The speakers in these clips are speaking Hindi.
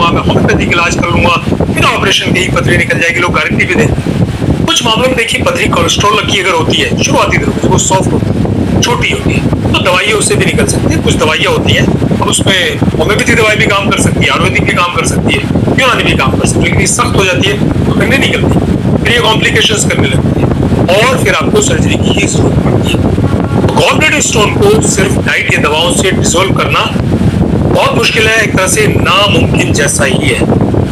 लूंगा, मैं होम्योपैथिक इलाज कर लूंगा, बिना ऑपरेशन के ही पथरी निकल जाएगी, लोग गारंटी भी दें। कुछ मामलों में देखिए पथरी कोलेस्ट्रॉल की अगर होती है शुरुआती दिनों में, वो सॉफ्ट होती है, छोटी होती है, तो दवाइयाँ उससे भी निकल सकती है। कुछ दवाइयाँ होती हैं और उसमें होम्योपैथी दवाई भी काम कर सकती है, आयुर्वेदिक भी काम कर सकती है, यूनानी भी काम कर सकती है, लेकिन सख्त हो जाती है तो फिर नहीं निकलती, फिर ये कॉम्प्लिकेशंस करने लगती है और फिर आपको सर्जरी की ही जरूरत पड़ती है। तो गॉल ब्लैडर स्टोन को सिर्फ डाइट या दवाओं से डिसॉल्व करना बहुत मुश्किल है, एक तरह से नामुमकिन जैसा ही है।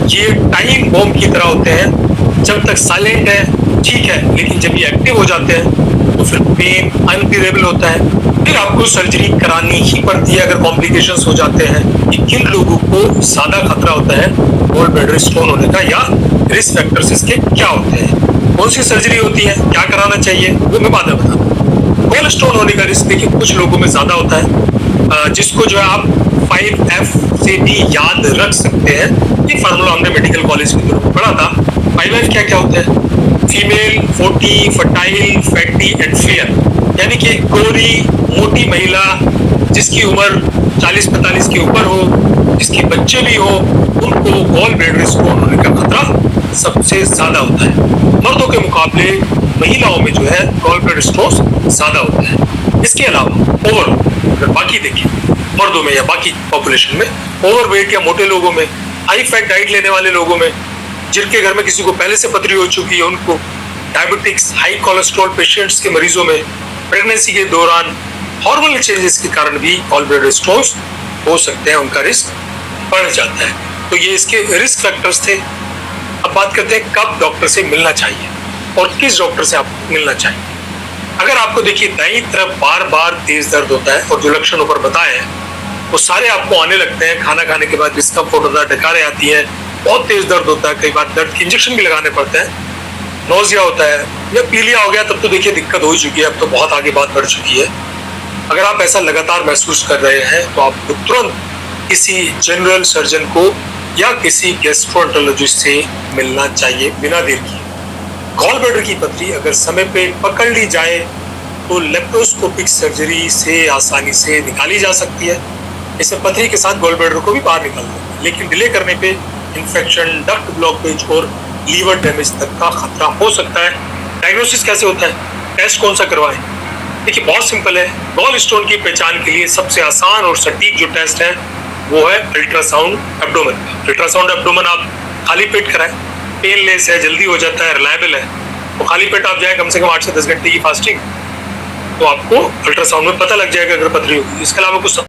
ये टाइम बॉम्ब की तरह होते हैं, जब तक साइलेंट है ठीक है, लेकिन जब ये एक्टिव हो जाते हैं तो फिर पेन अनबियरेबल होता है, फिर आपको सर्जरी करानी ही पड़ती है अगर कॉम्प्लिकेशंस हो जाते हैं। कि किन लोगों को ज्यादा खतरा होता है गॉल ब्लैडर स्टोन होने का, या रिस्क फैक्टर्स इसके क्या होते हैं, कौन सी सर्जरी होती है, क्या कराना चाहिए, वो मैं बाद में बताऊंगा। गॉल स्टोन होने का रिस्क देखिए कुछ लोगों में ज्यादा होता है, जिसको जो है आप 5F से भी याद रख सकते हैं। ये फार्मूला हमने मेडिकल कॉलेज में पढ़ा था। 5F क्या क्या होता है? Female, forty, fertile, fatty and fair, यानी कि गोरी मोटी महिला जिसकी उम्र 40-45 के ऊपर हो, जिसके बच्चे भी हो, उनको गॉल ब्लैडर स्टोन होने का खतरा सबसे ज्यादा होता है। मर्दों के मुकाबले महिलाओं में जो है गॉल ब्लैडर स्टोन ज्यादा होता है। इसके अलावा ओवरऑल अगर बाकी देखिए मर्दों में या बाकी पॉपुलेशन में, ओवरवेट या मोटे लोगों में, हाई फैट डाइट लेने वाले लोगों में, जिनके घर में किसी को पहले से पथरी हो चुकी है उनको, डायबिटिक्स, हाई कोलेस्ट्रॉल पेशेंट्स के मरीजों में, प्रेगनेंसी के दौरान हार्मोनल चेंजेस के कारण भी गॉल ब्लैडर स्टोन्स हो सकते हैं, उनका रिस्क बढ़ जाता है। तो ये इसके रिस्क फैक्टर्स थे। अब बात करते हैं कब डॉक्टर से मिलना चाहिए और किस डॉक्टर से आपको मिलना चाहिए। अगर आपको देखिए दाईं तरफ बार बार तेज दर्द होता है और जो लक्षण ऊपर बताए हैं वो सारे आपको आने लगते हैं, खाना खाने के बाद डिस्कम्फर्ट होता है, डकारें आती हैं, बहुत तेज दर्द होता है, कई बार दर्द के इंजेक्शन भी लगाने पड़ते हैं, नोजिया होता है या पीलिया हो गया, तब तो देखिए दिक्कत हो ही चुकी है, अब तो बहुत आगे बात बढ़ चुकी है। अगर आप ऐसा लगातार महसूस कर रहे हैं तो आपको तुरंत किसी जनरल सर्जन को या किसी गैस्ट्रोएंटरोलॉजिस्ट से मिलना चाहिए बिना देर किए। गॉल ब्लैडर की पथरी अगर समय पे पकड़ ली जाए तो लेप्रोस्कोपिक सर्जरी से आसानी से निकाली जा सकती है। इससे पथरी के साथ गॉल ब्लैडर को भी बाहर निकाल देते हैं, लेकिन डिले करने पे इन्फेक्शन, डक्ट ब्लॉकेज और लीवर डैमेज तक का खतरा हो सकता है। डायग्नोसिस कैसे होता है, टेस्ट कौन सा करवाएं? देखिए बहुत सिंपल है। गॉल स्टोन की पहचान के लिए सबसे आसान और सटीक जो टेस्ट है वो है अल्ट्रासाउंड एब्डोमेन। अल्ट्रासाउंड एब्डोमेन आप खाली पेट कराएं, पेनलेस है, जल्दी हो जाता है, रिलायबल है। तो खाली पेट आप जाए, कम से कम 8 से 10 घंटे की फास्टिंग, तो आपको अल्ट्रासाउंड में पता लग जाएगा अगर पथरी होगी। इसके अलावा कुछ